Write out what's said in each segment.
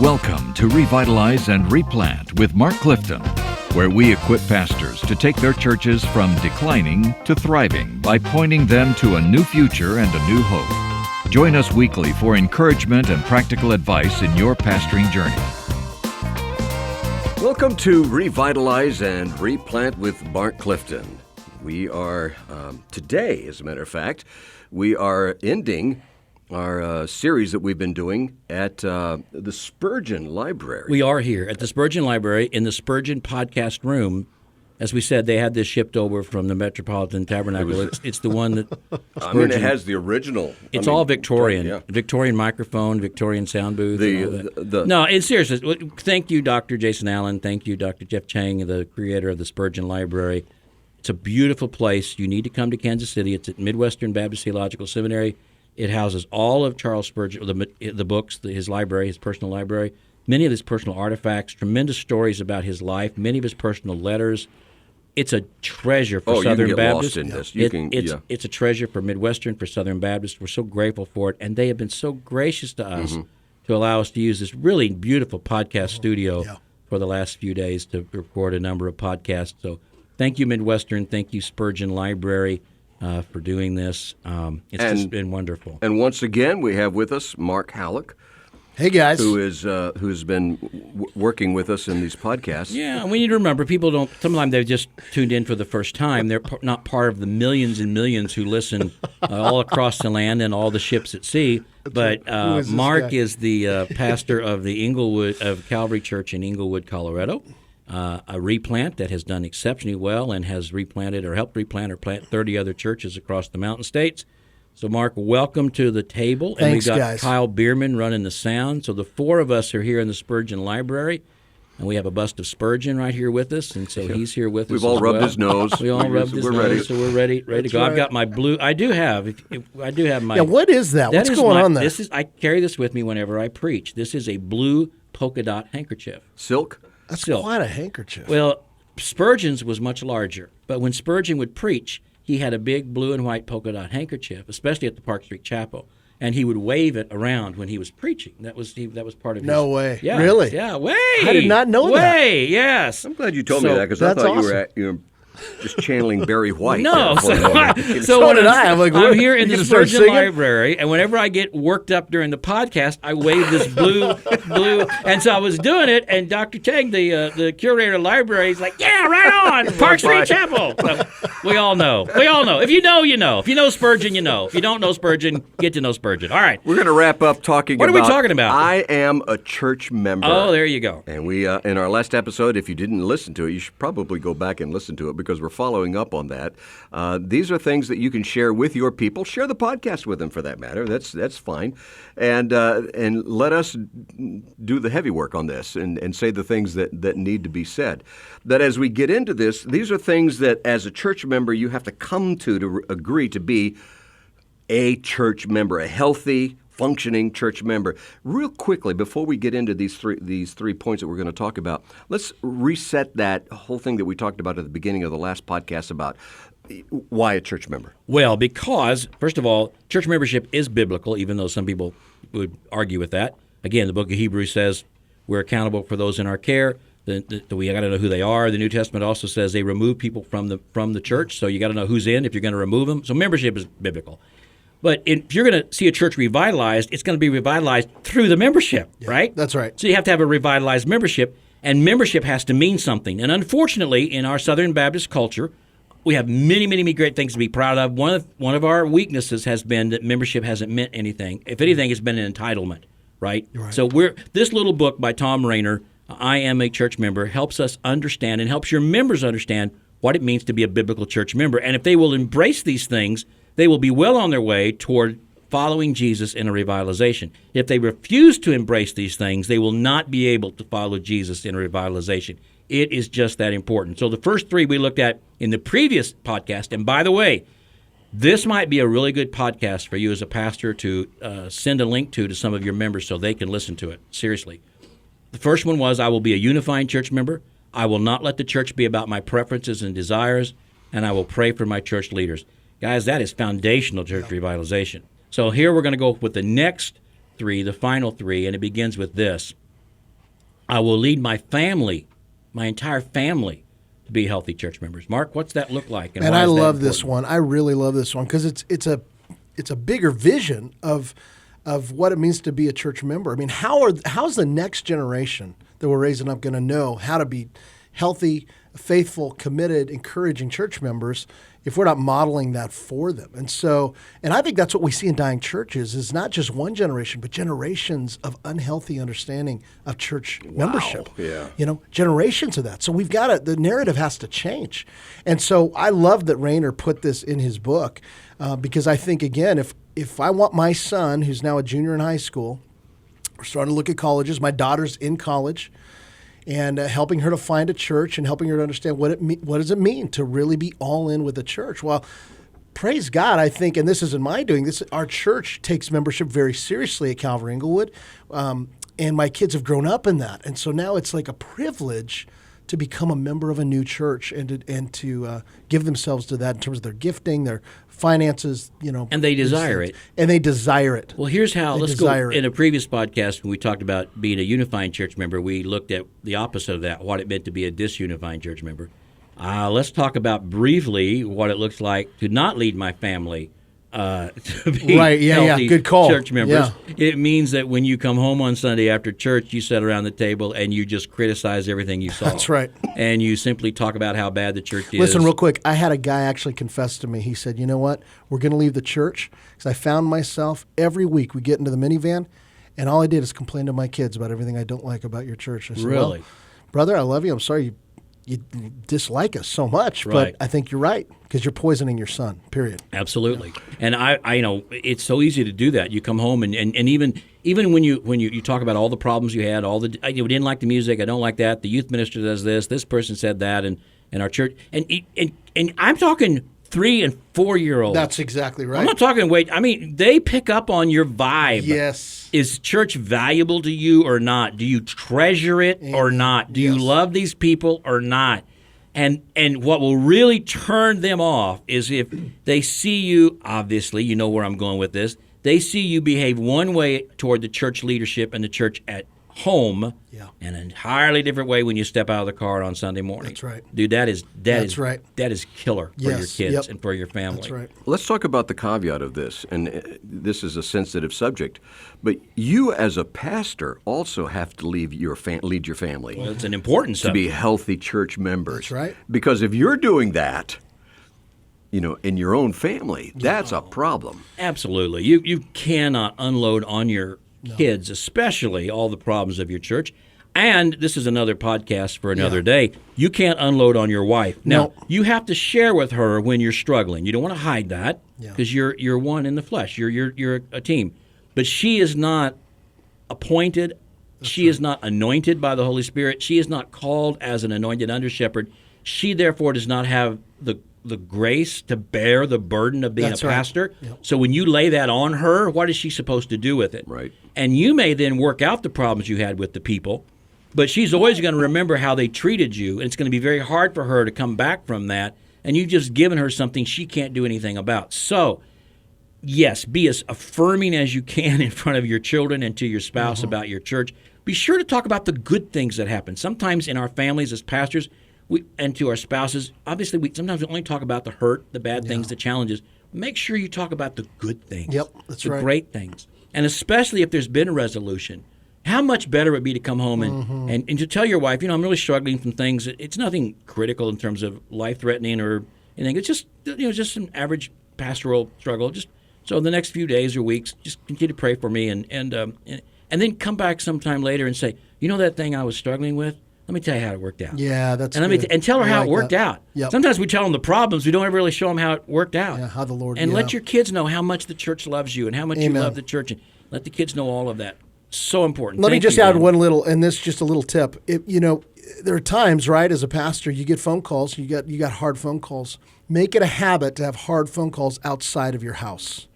Welcome to Revitalize and Replant with Mark Clifton, where we equip pastors to take their churches from declining to thriving by pointing them to a new future and a new hope. Join us weekly for encouragement and practical advice in your pastoring journey. Welcome to Revitalize and Replant with Mark Clifton. We are, today, as a matter of fact, we are ending our series that we've been doing at the Spurgeon Library. We are here at the Spurgeon Library in the Spurgeon podcast room. As we said, they had this shipped over from the Metropolitan Tabernacle. It's the one that Spurgeon, I mean, it has the original. It's all Victorian. Yeah. Victorian microphone, Victorian sound booth. No, it's serious. Thank you, Dr. Jason Allen. Thank you, Dr. Jeff Chang, the creator of the Spurgeon Library. It's a beautiful place. You need to come to Kansas City. It's at Midwestern Baptist Theological Seminary. It houses all of Charles Spurgeon, the books, his library, his personal library, many of his personal artifacts, tremendous stories about his life, many of his personal letters. It's a treasure for Southern Baptists. You can get lost in this. It's a treasure for Midwestern, for Southern Baptists. We're so grateful for it, and they have been so gracious to us to allow us to use this really beautiful podcast studio for the last few days to record a number of podcasts. So thank you, Midwestern. Thank you, Spurgeon Library, for doing this. It's just been wonderful. And once again, we have with us Mark Halleck. Hey, guys. Who's been working with us in these podcasts. Yeah, and we need to remember, people don't, sometimes they've just tuned in for the first time. They're not part of the millions and millions who listen all across the land and all the ships at sea. But Mark is the pastor of the of Calvary Church in Englewood, Colorado. A replant that has done exceptionally well and has replanted or helped replant or plant 30 other churches across the Mountain States. So, Mark, welcome to the table. Thanks, and we've got guys. Kyle Bierman running the sound. So the four of us are here in the Spurgeon Library, and we have a bust of Spurgeon right here with us, and so he's here with us. We've all rubbed his nose. We all rubbed his nose, so we're ready to go. Right. I've got my blue. I do have my. Yeah, what is that? What's going on there? I carry this with me whenever I preach. This is a blue polka dot handkerchief. Silk? That's Silk. quite a handkerchief. Well, Spurgeon's was much larger, but when Spurgeon would preach, he had a big blue and white polka dot handkerchief, especially at the Park Street Chapel, and he would wave it around when he was preaching. That was part of his. No way. Yeah, Really? Yeah, way. I did not know that. Way, yes. I'm glad you told me that because I that's thought awesome. you were just channeling Barry White. No, there for a moment. so did I. I'm like, I'm what? here in You the gonna start Spurgeon singing? Library, and whenever I get worked up during the podcast, I wave this blue, and so I was doing it, and Dr. Chang, the curator of the library, is like, "Yeah, right on, Park Street Chapel." So we all know. If you know, you know. If you know Spurgeon, you know. If you don't know Spurgeon, get to know Spurgeon. All right. We're going to wrap up talking What about... are we talking about? I am a church member. Oh, there you go. And we, in our last episode, if you didn't listen to it, you should probably go back and listen to it because we're following up on that. These are things that you can share with your people. Share the podcast with them, for that matter. That's fine. And let us do the heavy work on this and say the things that need to be said. That as we get into this, these are things that as a church member you have to come to agree to be a church member, a healthy, functioning church member. Real quickly, before we get into these three points that we're going to talk about, let's reset that whole thing that we talked about at the beginning of the last podcast about why a church member. Well, because, first of all, church membership is biblical, even though some people would argue with that. Again, the book of Hebrews says we're accountable for those in our care. We got to know who they are. The New Testament also says they remove people from the church, so you got to know who's in if you're going to remove them. So membership is biblical. But if you're going to see a church revitalized, it's going to be revitalized through the membership, right? That's right. So you have to have a revitalized membership, and membership has to mean something. And unfortunately, in our Southern Baptist culture, we have many, many, many great things to be proud of. One of our weaknesses has been that membership hasn't meant anything. If anything, it's been an entitlement, right? So this little book by Tom Rainer, I Am a Church Member, helps us understand and helps your members understand what it means to be a biblical church member. And if they will embrace these things, they will be well on their way toward following Jesus in a revitalization. If they refuse to embrace these things, they will not be able to follow Jesus in a revitalization. It is just that important. So the first three we looked at in the previous podcast, and by the way, this might be a really good podcast for you as a pastor to send a link to some of your members so they can listen to it. Seriously. The first one was, I will be a unifying church member. I will not let the church be about my preferences and desires, and I will pray for my church leaders. Guys, that is foundational church revitalization. So here we're going to go with the next three, the final three, and it begins with this. I will lead my family, my entire family, to be healthy church members. Mark, what's that look like? And I love this one. I really love this one because it's a bigger vision of what it means to be a church member. I mean, how's the next generation that we're raising up going to know how to be healthy, faithful, committed, encouraging church members if we're not modeling that for them? And I think that's what we see in dying churches is not just one generation, but generations of unhealthy understanding of church membership. Yeah. Generations of that. So the narrative has to change. And so I love that Rainer put this in his book because I think, again, if I want my son, who's now a junior in high school, we're starting to look at colleges, my daughter's in college, and helping her to find a church and helping her to understand what does it mean to really be all in with a church. Well, praise God, I think, and this isn't my doing, our church takes membership very seriously at Calvary Inglewood, and my kids have grown up in that. And so now it's like a privilege to become a member of a new church and to give themselves to that in terms of their gifting, their finances, And they desire it. And they desire it. Well, here's how. Let's go. In a previous podcast, when we talked about being a unifying church member, we looked at the opposite of that, what it meant to be a disunifying church member. Let's talk about briefly what it looks like to not lead my family to be healthy good call. church members. Yeah. It means that when you come home on Sunday after church, you sit around the table and you just criticize everything you saw. That's right. And you simply talk about how bad the church is. Listen, real quick. I had a guy actually confess to me. He said, you know what? We're going to leave the church because I found myself every week we get into the minivan and all I did is complain to my kids about everything I don't like about your church. I said, really? Well, brother, I love you. I'm sorry you dislike us so much, right. But I think you're right because you're poisoning your son, period. Absolutely. And I it's so easy to do that. You come home and even when you talk about all the problems you had, I didn't like the music, I don't like that, the youth minister does this person said that, and our church, and I'm talking 3 and 4 year olds. That's exactly right. I'm not talking they pick up on your vibe. Yes. Is church valuable to you or not? Do you treasure it or not? Do you love these people or not? And what will really turn them off is if they see you, obviously, you know where I'm going with this, they see you behave one way toward the church leadership and the church at home, and an entirely different way when you step out of the car on Sunday morning. That's right. Dude, that is right. That is killer for your kids and for your family. That's right. Let's talk about the caveat of this, and this is a sensitive subject, but you as a pastor also have to lead your family. Well, it's an important subject. To be healthy church members. That's right. Because if you're doing that, in your own family, that's a problem. Absolutely. You cannot unload on your kids, especially all the problems of your church. And this is another podcast for another day. You can't unload on your wife. Now, you have to share with her when you're struggling. You don't want to hide that because you're one in the flesh. You're a team. But she is not appointed. She is not anointed by the Holy Spirit. She is not called as an anointed under-shepherd. She, therefore, does not have the grace to bear the burden of being a pastor. Right. Yep. So when you lay that on her, what is she supposed to do with it? Right. And you may then work out the problems you had with the people, but she's always going to remember how they treated you, and it's going to be very hard for her to come back from that, and you've just given her something she can't do anything about. So, yes, be as affirming as you can in front of your children and to your spouse about your church. Be sure to talk about the good things that happen. Sometimes in our families as pastors, and to our spouses, obviously, sometimes we only talk about the hurt, the bad things, the challenges. Make sure you talk about the good things. Yep, that's right. The great things. And especially if there's been a resolution. How much better it would be to come home and to tell your wife, I'm really struggling from things. It's nothing critical in terms of life-threatening or anything. It's just, just an average pastoral struggle. Just so the next few days or weeks, just continue to pray for me and then come back sometime later and say, that thing I was struggling with? Let me tell you how it worked out. Yeah, that's good. And tell her how it worked out. Yep. Sometimes we tell them the problems. We don't ever really show them how it worked out. Yeah, how the Lord. And let your kids know how much the church loves you and how much you love the church. And let the kids know all of that. So important. Let me just add one little, and this is just a little tip. There are times, right, as a pastor, you get phone calls. You got hard phone calls. Make it a habit to have hard phone calls outside of your house.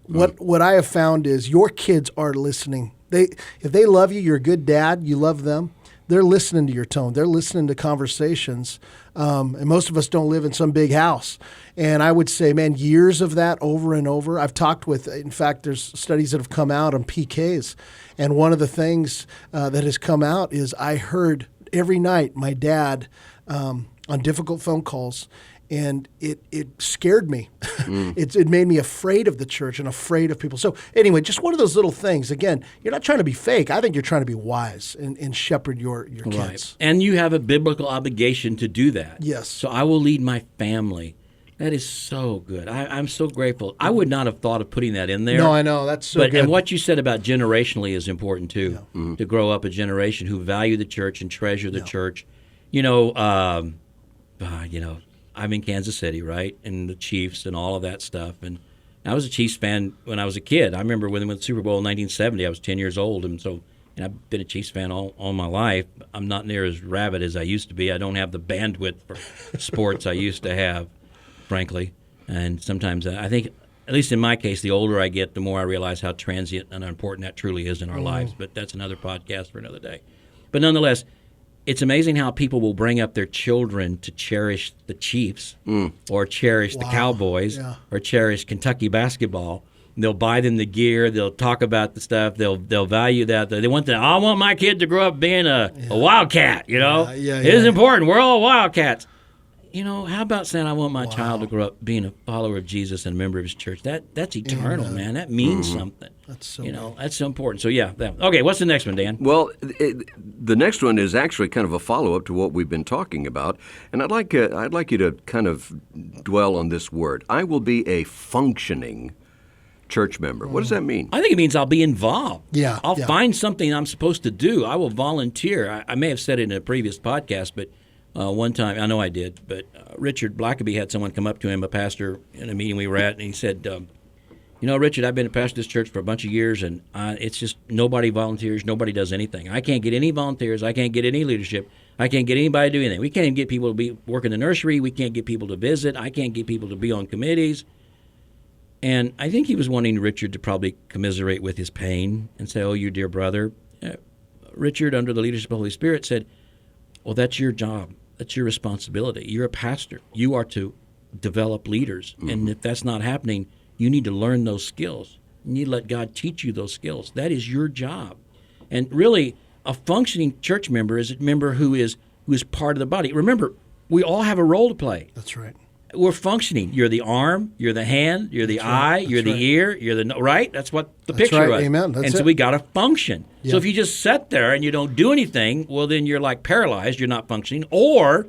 What I have found is your kids are listening. If they love you, you're a good dad. You love them. they're listening to your tone. They're listening to conversations. And most of us don't live in some big house. And I would say, man, years of that over and over. I've talked with, in fact, there's studies that have come out on PKs. And one of the things that has come out is I heard every night my dad on difficult phone calls, and it scared me. It made me afraid of the church and afraid of people. So anyway, just one of those little things. Again, you're not trying to be fake. I think you're trying to be wise and shepherd your kids. Right. And you have a biblical obligation to do that. Yes. So I will lead my family. That is so good. I'm so grateful. I would not have thought of putting that in there. No, I know. That's so good. And what you said about generationally is important too. Yeah. To grow up a generation who value the church and treasure the church. I'm in Kansas City, right, and the Chiefs and all of that stuff. And I was a Chiefs fan when I was a kid. I remember when they went to the Super Bowl in 1970. I was 10 years old, and I've been a Chiefs fan all my life. I'm not near as rabid as I used to be. I don't have the bandwidth for sports I used to have, frankly. And sometimes I think, at least in my case, the older I get, the more I realize how transient and important that truly is in our lives. But that's another podcast for another day. But nonetheless, it's amazing how people will bring up their children to cherish the Chiefs or cherish the Cowboys or cherish Kentucky basketball. They'll buy them the gear. They'll talk about the stuff. They'll value that. They want I want my kid to grow up being a Wildcat, It is important. We're all Wildcats. How about saying I want my child to grow up being a follower of Jesus and a member of his church? That's eternal, man. That means something. That's so that's so important. So okay. What's the next one, Dan? Well, the next one is actually kind of a follow-up to what we've been talking about, and I'd like you to kind of dwell on this word. I will be a functioning church member. What does that mean? I think it means I'll be involved. Yeah. I'll find something I'm supposed to do. I will volunteer. I may have said it in a previous podcast, but. One time, I know I did, but Richard Blackaby had someone come up to him, a pastor, in a meeting we were at, and he said, Richard, I've been a pastor of this church for a bunch of years, and it's just nobody volunteers, nobody does anything. I can't get any volunteers. I can't get any leadership. I can't get anybody to do anything. We can't even get people to work in the nursery. We can't get people to visit. I can't get people to be on committees. And I think he was wanting Richard to probably commiserate with his pain and say, oh, you dear brother. Richard, under the leadership of the Holy Spirit, said, well, that's your job. That's your responsibility. You're a pastor. You are to develop leaders. And if that's not happening, you need to learn those skills. You need to let God teach you those skills. That is your job. And really, a functioning church member is a member who is part of the body. Remember, we all have a role to play. That's right. We're functioning. You're the arm, you're the hand, you're the eye, you're the ear, you're the right? That's what the picture was. Amen. That's so we got to function. Yeah. So if you just sit there and you don't do anything, well, then you're like paralyzed. You're not functioning. Or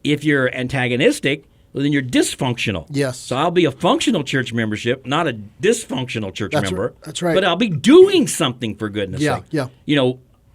if you're antagonistic, well, then you're dysfunctional. Yes. So I'll be a functional church membership, not a dysfunctional church member. That's right. But I'll be doing something for goodness sake. Yeah.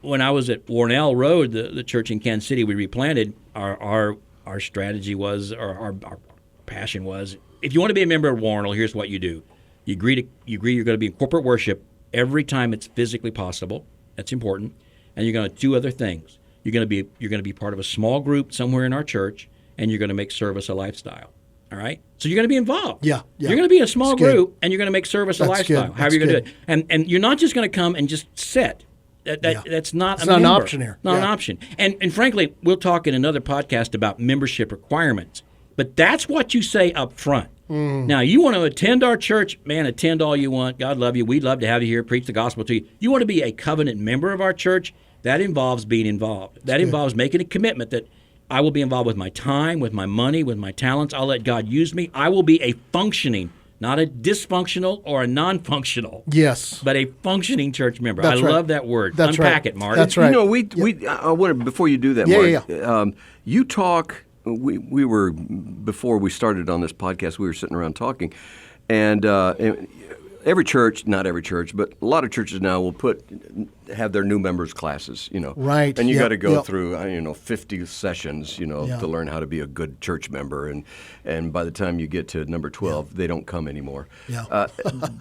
When I was at Warnell Road, the church in Kansas City we replanted, our strategy was, our passion was, if you want to be a member of Warnell, here's what you do. You agree you're going to be in corporate worship every time it's physically possible. That's important. And you're going to do other things. You're going to be part of a small group somewhere in our church, and you're going to make service a lifestyle. All right? So you're going to be involved. Yeah. You're going to be in a small group, and you're going to make service a lifestyle. However you're going to do it. And you're not just going to come and just sit. That's not it's not an option here. Not an option. And frankly, we'll talk in another podcast about membership requirements. But that's what you say up front. Now, you want to attend our church, man, attend all you want. God love you. We'd love to have you here, preach the gospel to you. You want to be a covenant member of our church? That involves being involved. That involves making a commitment that I will be involved with my time, with my money, with my talents. I'll let God use me. I will be a functioning, not a dysfunctional or a non-functional. Yes. But a functioning church member. That's right. Love that word. That's Unpack right. it, Mark. That's right. I wanted, before you do that, Mark, you talk. We were, before we started on this podcast, we were sitting around talking, and every church, not every church, but a lot of churches now will have their new members classes, Right. And you got to go through, 50 sessions, to learn how to be a good church member, and by the time you get to number 12, they don't come anymore. Yeah.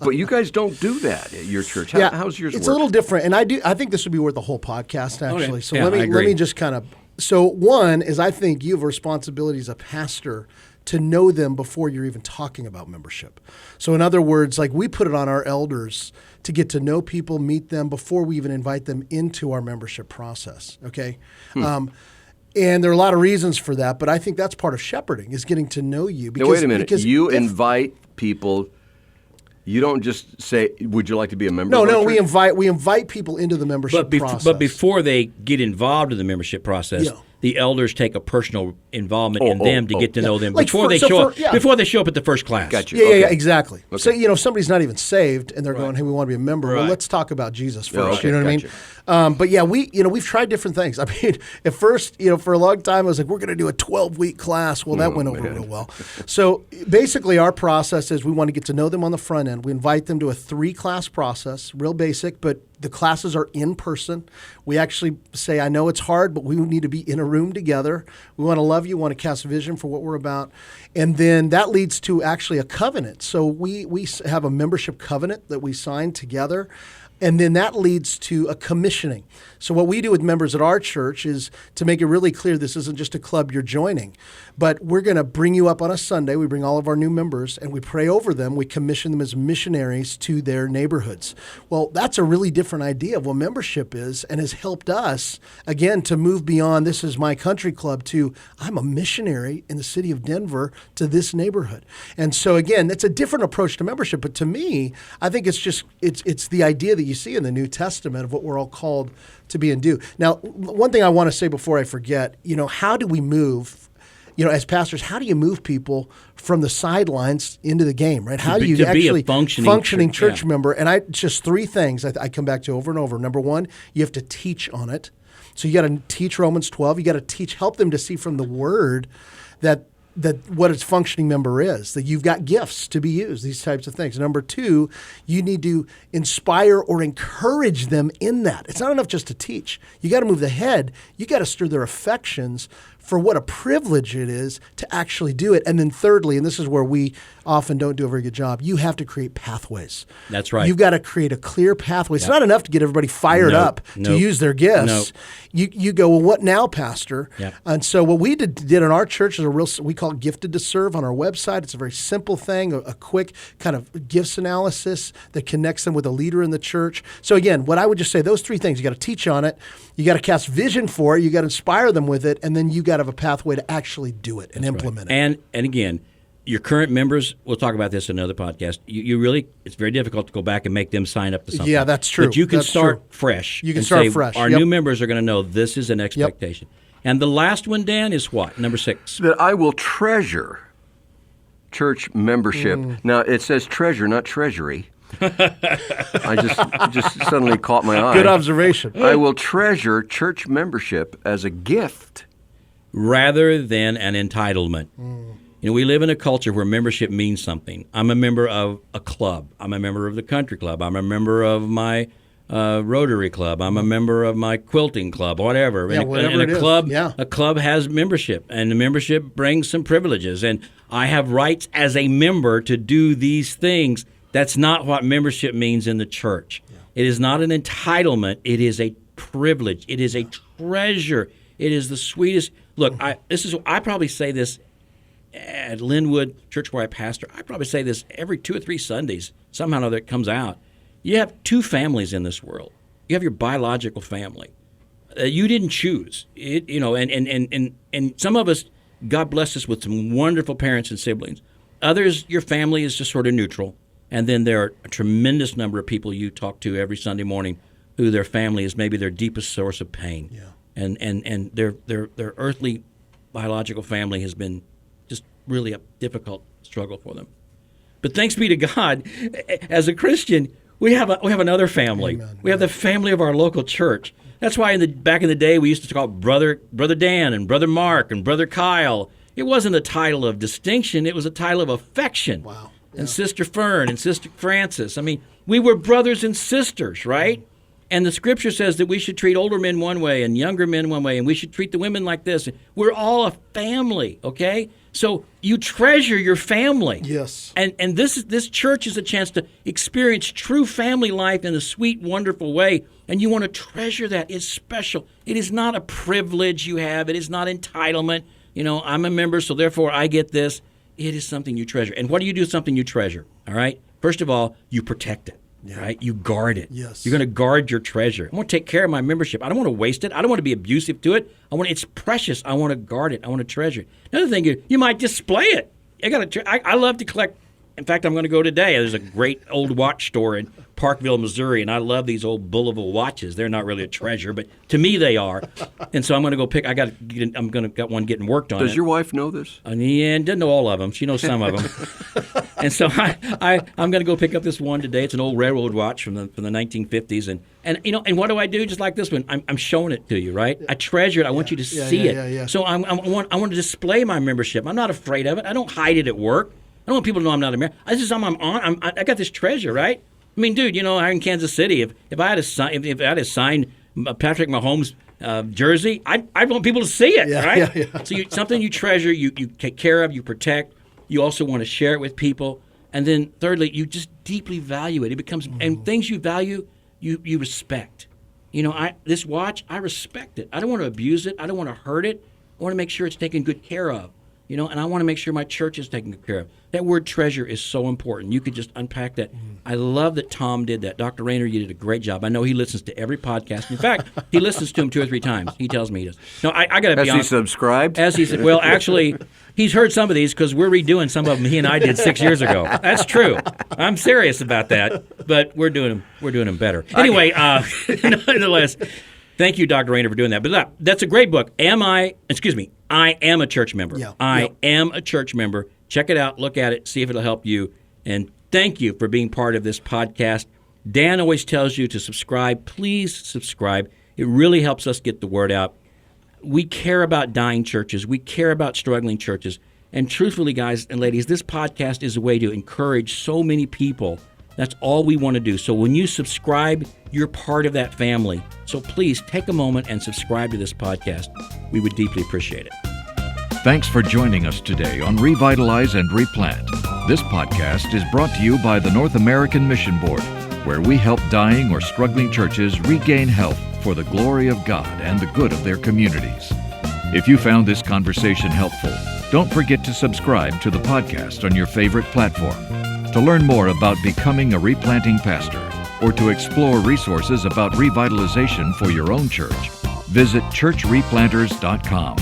But you guys don't do that at your church. How's yours It's work? a little different, and I think this would be worth the whole podcast, actually. Okay. So let me just kind of. So one is I think you have a responsibility as a pastor to know them before you're even talking about membership. So in other words, like we put it on our elders to get to know people, meet them before we even invite them into our membership process. Okay. And there are a lot of reasons for that, but I think that's part of shepherding is getting to know you. Now, wait a minute. You invite people. You don't just say, "Would you like to be a member?" No, of our we church? invite people into the membership process. But before they get involved in the membership process, the elders take a personal involvement in them to get to know them Like before they show up at the first class. Got you. Yeah, exactly. Okay. So, if somebody's not even saved and they're going, "Hey, we want to be a member," well, let's talk about Jesus first. Okay, you know what I mean? But yeah, we've tried different things. I mean, at first, for a long time, I was like, we're going to do a 12-week class. Well, that went over real well. So basically, our process is we want to get to know them on the front end. We invite them to a 3-class process, real basic, but the classes are in person. We actually say, I know it's hard, but we need to be in a room together. We want to love you, want to cast vision for what we're about. And then that leads to actually a covenant. So we have a membership covenant that we sign together. And then that leads to a commissioning. So what we do with members at our church is to make it really clear this isn't just a club you're joining, but we're going to bring you up on a Sunday. We bring all of our new members and we pray over them. We commission them as missionaries to their neighborhoods. Well, that's a really different idea of what membership is and has helped us, again, to move beyond this is my country club to I'm a missionary in the city of Denver to this neighborhood. And so, again, that's a different approach to membership. But to me, I think it's the idea that you see in the New Testament of what we're all called to be and do. Now, one thing I want to say before I forget, how do we move, as pastors, how do you move people from the sidelines into the game, right? How do you actually be a functioning church member? And just 3 things I come back to over and over. Number 1, you have to teach on it. So you got to teach Romans 12. You got to help them to see from the Word that what its functioning member is, that you've got gifts to be used, these types of things. Number 2, you need to inspire or encourage them in that. It's not enough just to teach. You got to move the head. You got to stir their affections for what a privilege it is to actually do it. And then thirdly, and this is where we often don't do a very good job, you have to create pathways. That's right. You've got to create a clear pathway. It's not enough to get everybody fired up to use their gifts. You go, well, what now, Pastor? Yep. And so what we did in our church is we call it Gifted to Serve on our website. It's a very simple thing, a quick kind of gifts analysis that connects them with a leader in the church. So again, what I would just say, those 3 things, you got to teach on it, you got to cast vision for it, you got to inspire them with it, and then you got to have a pathway to actually do it and implement it. And again, your current members, we'll talk about this in another podcast. You really, it's very difficult to go back and make them sign up to something. Yeah, that's true. But you can start fresh. You can start fresh. Our new members are going to know this is an expectation. Yep. And the last one, Dan, is what? Number 6. That I will treasure church membership. Now, it says treasure, not treasury. I just suddenly caught my eye. Good observation. I will treasure church membership as a gift rather than an entitlement. We live in a culture where membership means something. I'm a member of a club. I'm a member of the country club. I'm a member of my Rotary Club. I'm a member of my quilting club, whatever. Yeah, whatever it is. A club has membership, and the membership brings some privileges. And I have rights as a member to do these things. That's not what membership means in the church. Yeah. It is not an entitlement. It is a privilege. It is a treasure. It is the sweetest. Look, I probably say this at Linwood Church where I pastor. I probably say this every 2 or 3 Sundays. Somehow or another it comes out. You have 2 families in this world. You have your biological family. You didn't choose it, and some of us, God bless us with some wonderful parents and siblings. Others, your family is just sort of neutral. And then there are a tremendous number of people you talk to every Sunday morning who their family is maybe their deepest source of pain. Yeah. And their earthly biological family has been just really a difficult struggle for them. But thanks be to God, as a Christian, we have another family. Amen. We have the family of our local church. That's why back in the day we used to call Brother Dan and Brother Mark and Brother Kyle. It wasn't a title of distinction, it was a title of affection. Wow. And Sister Fern and Sister Frances. I mean, we were brothers and sisters, right? And the Scripture says that we should treat older men one way and younger men one way, and we should treat the women like this. We're all a family, okay? So you treasure your family. Yes. And this church is a chance to experience true family life in a sweet, wonderful way, and you want to treasure that. It's special. It is not a privilege you have. It is not entitlement. I'm a member, so therefore I get this. it is something you treasure. And what do you do with something you treasure? All right? First of all, you protect it. Right? You guard it. Yes. You're going to guard your treasure. I want to take care of my membership. I don't want to waste it. I don't want to be abusive to it. It's precious. I want to guard it. I want to treasure it. Another thing, you might display it. I love to collect. In fact, I'm going to go today. There's a great old watch store in Parkville, Missouri, and I love these old Bullival watches. They're not really a treasure, but to me they are. And so I'm going to go pick. I'm going to got one getting worked on. Does your wife know this? Yeah, doesn't know all of them. She knows some of them. And so I'm going to go pick up this one today. It's an old railroad watch from the 1950s, and what do I do? Just like this one, I'm showing it to you, right? I treasure it. I want you to see it. Yeah. So I want to display my membership. I'm not afraid of it. I don't hide it at work. I don't want people to know I'm not a member. I got this treasure, right? I mean, dude, I'm in Kansas City. If I had a sign Patrick Mahomes jersey, I'd want people to see it, right? Yeah. So something you treasure, you take care of, you protect. You also want to share it with people, and then thirdly, you just deeply value it. It becomes and things you value, you respect. This watch, I respect it. I don't want to abuse it. I don't want to hurt it. I want to make sure it's taken good care of. And I want to make sure my church is taken good care of. That word treasure is so important. You could just unpack that. I love that Tom did that. Dr. Rayner, you did a great job. I know he listens to every podcast. In fact, he listens to them 2 or 3 times. He tells me he does. No, I got to be honest. Has he subscribed? As he said, well, actually, he's heard some of these because we're redoing some of them he and I did 6 years ago. That's true. I'm serious about that, but we're doing them better. Anyway, nonetheless, thank you, Dr. Rayner, for doing that. But that's a great book. I am a church member. Yeah. I am a church member. Check it out. Look at it. See if it'll help you. And thank you for being part of this podcast. Dan always tells you to subscribe. Please subscribe. It really helps us get the word out. We care about dying churches. We care about struggling churches. And truthfully, guys and ladies, this podcast is a way to encourage so many people. That's all we want to do. So when you subscribe, you're part of that family. So please take a moment and subscribe to this podcast. We would deeply appreciate it. Thanks for joining us today on Revitalize and Replant. This podcast is brought to you by the North American Mission Board, where we help dying or struggling churches regain health for the glory of God and the good of their communities. If you found this conversation helpful, don't forget to subscribe to the podcast on your favorite platform. To learn more about becoming a replanting pastor or to explore resources about revitalization for your own church, visit churchreplanters.com.